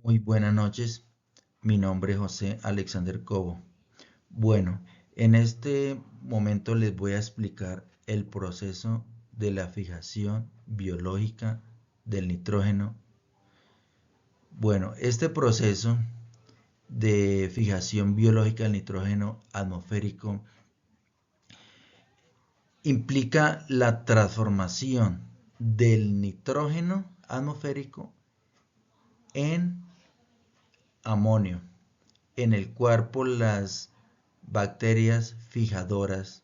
Muy buenas noches, mi nombre es José Alexander Cobo. Bueno, en este momento les voy a explicar el proceso de la fijación biológica del nitrógeno. Bueno, este proceso de fijación biológica del nitrógeno atmosférico implica la transformación del nitrógeno atmosférico en amonio, en el cuerpo las bacterias fijadoras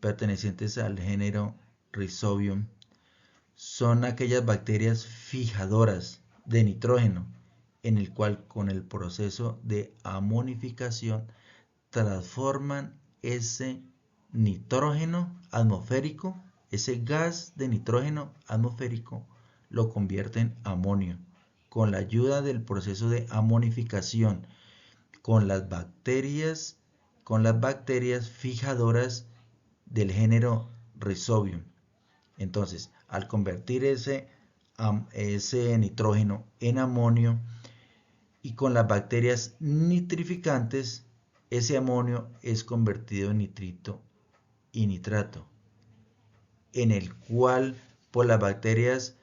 pertenecientes al género Rhizobium son aquellas bacterias fijadoras de nitrógeno en el cual con el proceso de amonificación transforman ese nitrógeno atmosférico, ese gas de nitrógeno atmosférico, lo convierten en amonio con la ayuda del proceso de amonificación con las bacterias, fijadoras del género Rhizobium. Entonces, al convertir ese nitrógeno en amonio y con las bacterias nitrificantes, ese amonio es convertido en nitrito y nitrato, en el cual por las bacterias,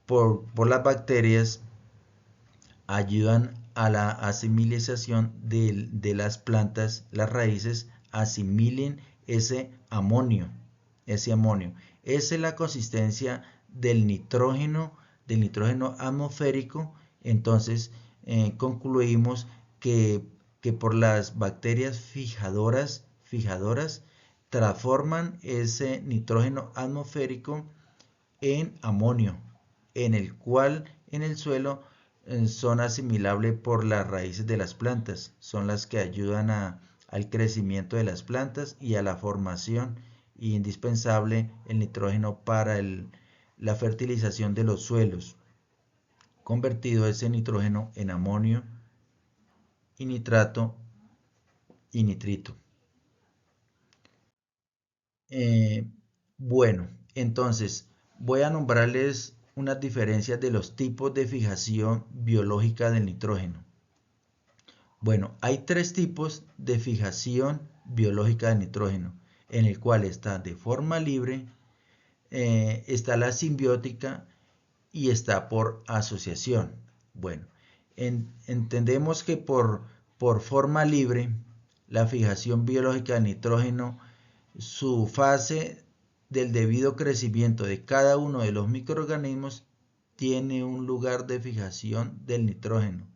por las bacterias ayudan a la asimilización de las plantas, las raíces asimilen ese amonio. Esa es la consistencia del nitrógeno atmosférico. Entonces concluimos que por las bacterias fijadoras transforman ese nitrógeno atmosférico en amonio, en el cual en el suelo son asimilables por las raíces de las plantas, son las que ayudan al crecimiento de las plantas y a la formación indispensable el nitrógeno para la fertilización de los suelos, convertido ese nitrógeno en amonio y nitrato y nitrito. Eh, bueno, entonces voy a nombrarles unas diferencias de los tipos de fijación biológica del nitrógeno. Bueno, hay tres tipos de fijación biológica del nitrógeno, en el cual está de forma libre, está la simbiótica y está por asociación. Bueno, entendemos que por forma libre, la fijación biológica del nitrógeno, su fase del debido crecimiento de cada uno de los microorganismos tiene un lugar de fijación del nitrógeno,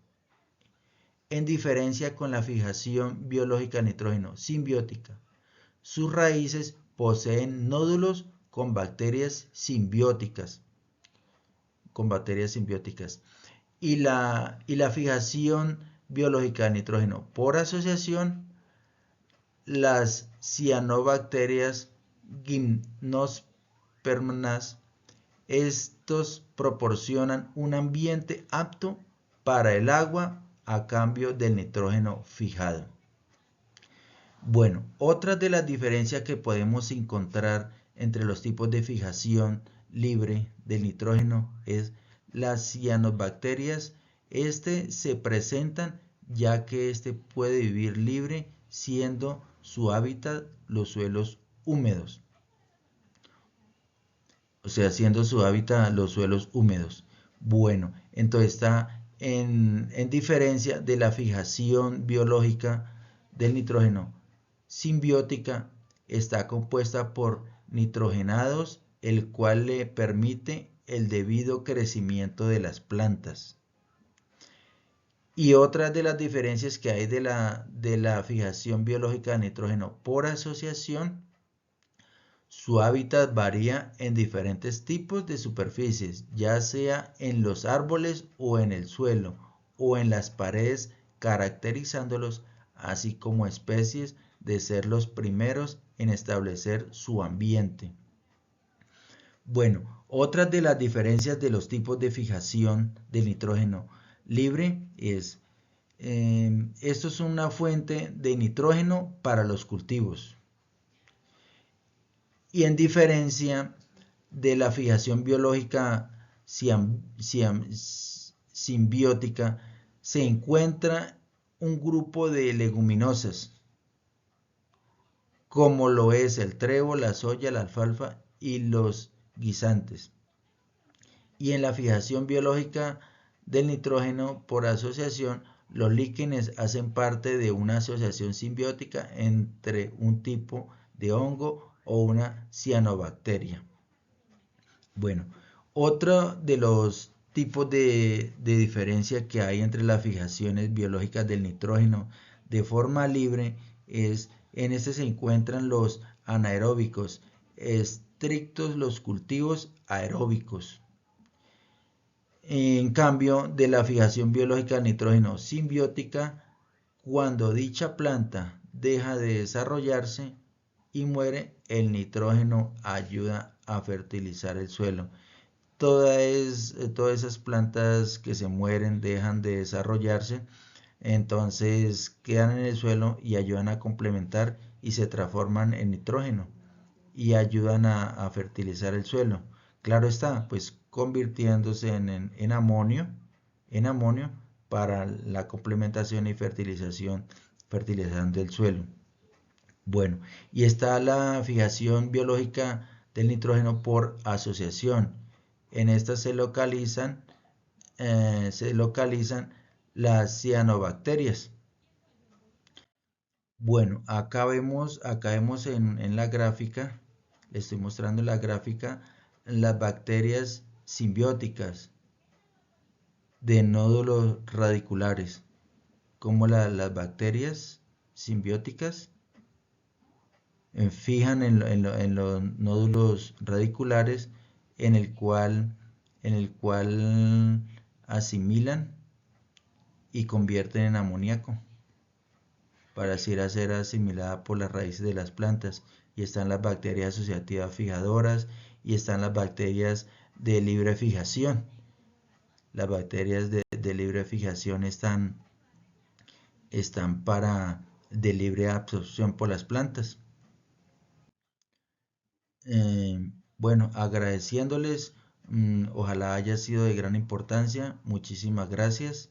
en diferencia con la fijación biológica del nitrógeno simbiótica. Sus raíces poseen nódulos con bacterias simbióticas. Y la fijación biológica del nitrógeno por asociación, las cianobacterias gimnospermas, estos proporcionan un ambiente apto para el agua a cambio del nitrógeno fijado. Bueno, otra de las diferencias que podemos encontrar entre los tipos de fijación libre del nitrógeno es las cianobacterias. Se presentan ya que puede vivir libre, siendo su hábitat los suelos húmedos. O sea, siendo su hábitat los suelos húmedos. Bueno, entonces está en diferencia de la fijación biológica del nitrógeno simbiótica, está compuesta por nitrogenados, el cual le permite el debido crecimiento de las plantas. Y otra de las diferencias que hay de la fijación biológica de nitrógeno por asociación, su hábitat varía en diferentes tipos de superficies, ya sea en los árboles o en el suelo o en las paredes, caracterizándolos así como especies de ser los primeros en establecer su ambiente. Bueno, otra de las diferencias de los tipos de fijación del nitrógeno libre es, esto es una fuente de nitrógeno para los cultivos. Y en diferencia de la fijación biológica simbiótica se encuentra un grupo de leguminosas, como lo es el trébol, la soya, la alfalfa y los guisantes. Y en la fijación biológica del nitrógeno por asociación, los líquenes hacen parte de una asociación simbiótica entre un tipo de hongo o una cianobacteria. Bueno, otro de los tipos de diferencia que hay entre las fijaciones biológicas del nitrógeno de forma libre es, en este se encuentran los anaeróbicos, estrictos los cultivos aeróbicos. En cambio, de la fijación biológica del nitrógeno simbiótica, cuando dicha planta deja de desarrollarse y muere, el nitrógeno ayuda a fertilizar el suelo. Todas esas plantas que se mueren, dejan de desarrollarse, entonces quedan en el suelo y ayudan a complementar y se transforman en nitrógeno y ayudan a fertilizar el suelo. Claro está, pues convirtiéndose en amonio para la complementación y fertilización del suelo. Bueno, y está la fijación biológica del nitrógeno por asociación. En esta se localizan las cianobacterias. Bueno, acá vemos en la gráfica, le estoy mostrando la gráfica, las bacterias simbióticas de nódulos radiculares, como las bacterias simbióticas fijan en los nódulos radiculares en el cual asimilan y convierten en amoníaco para así ser asimilada por las raíces de las plantas. Y están las bacterias asociativas fijadoras y están las bacterias de libre fijación. Las bacterias de libre fijación están para de libre absorción por las plantas. Bueno, agradeciéndoles, ojalá haya sido de gran importancia. Muchísimas gracias.